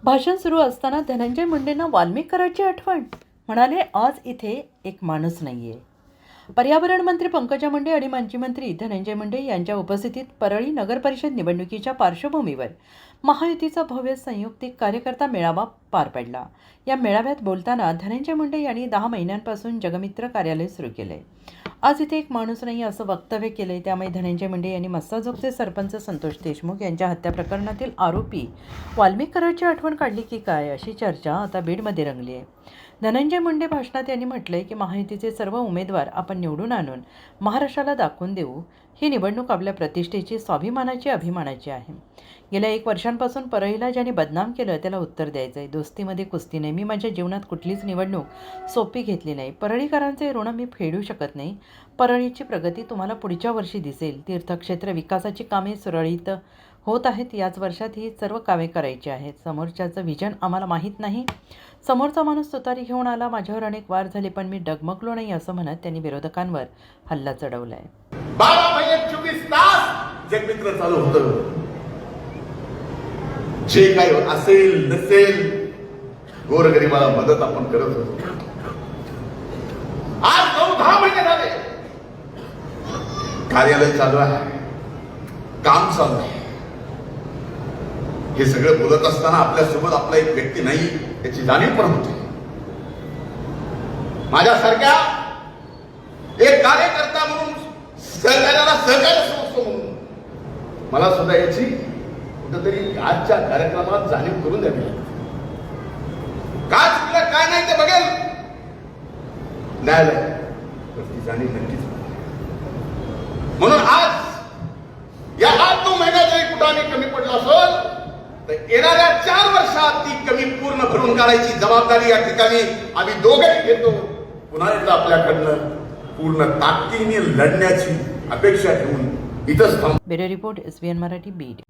भाषण सुरू असताना धनंजय मुंडेंना वाल्मिक कराडची आठवण. म्हणाले, आज इथे एक माणूस नाहीये. पर्यावरण मंत्री पंकजा मुंडे आणि माजी मंत्री धनंजय मुंडे यांच्या उपस्थितीत परळी नगरपरिषद निवडणुकीच्या पार्श्वभूमीवर महायुतीचा भव्य संयुक्तिक कार्यकर्ता मेळावा पार पडला. या मेळाव्यात बोलताना धनंजय मुंडे यांनी 10 महिन्यांपासून जगमित्र कार्यालय सुरू केले. आज इथे एक माणूस नाही असं वक्तव्य केले. त्यामुळे धनंजय मुंडे यांनी मस्साजोगचे सरपंच संतोष देशमुख यांच्या हत्या प्रकरणातील आरोपी वाल्मिक कराडची आठवण काढली की काय, अशी चर्चा आता बीडमध्ये रंगली आहे. धनंजय मुंडे भाषणात यांनी म्हटलंय की महायुतीचे सर्व उमेदवार आपण निवडून आणून महाराष्ट्राला दाखवून देऊ. ही निवडणूक आपल्या प्रतिष्ठेची, स्वाभिमानाची, अभिमानाची आहे. गेल्या 1 वर्षांपासून परळीला ज्यांनी बदनाम केलं त्याला उत्तर द्यायचं आहे. दोस्तीमध्ये कुस्ती नाही. मी माझ्या जीवनात कुठलीच निवडणूक सोपी घेतली नाही. परळीकरांचे ऋण मी फेडू शकत नाही. परळीची प्रगती तुम्हाला पुढच्या वर्षी दिसेल. तीर्थक्षेत्र विकासाची कामे सुरळीत होत आहेत. याच वर्षात ही सर्व कामे करायची आहेत. समोरच्याचं विजन आम्हाला माहीत नाही. समोरचा माणूस तुतारी घेऊन आला. माझ्यावर अनेक वार झाले पण मी डगमगलो नाही, असं म्हणत त्यांनी विरोधकांवर हल्ला चढवलाय. 12 महिने 24 तास जगमित्र चालू होतं. जे काही असेल नसेल गोरगरिबाला मदत आपण करत होतो. आज 9-10 महिने झाले कार्यालय चालू आहे, काम चालू आहे. हे सगळं बोलत असताना आपल्यासोबत आपला एक व्यक्ती नाही याची जाणीव पण होते. माझ्यासारख्या एक कार्यकर्ता म्हणून, सहकार्याला सहकार्य समजतो म्हणून मला सुद्धा याची कुठेतरी आजच्या कार्यक्रमात जाणीव करून द्यावी लागते. काय चुकलं काय नाही ते बघेल न्यायालय, तर ती जाणीव नक्कीच. म्हणून आज या 8-9 महिन्यात जरी कुठे कमी पडला असेल तर येणाऱ्या 4 वर्षात ती कमी पूर्ण भरून काढायची जबाबदारी या ठिकाणी आम्ही दोघेही घेतो. पुन्हा एकदा आपल्याकडनं पूर्ण ताकदीने लढण्याची अपेक्षा ठेवून इथंच थांबतो. Bureau report, SBN Marathi, Beed.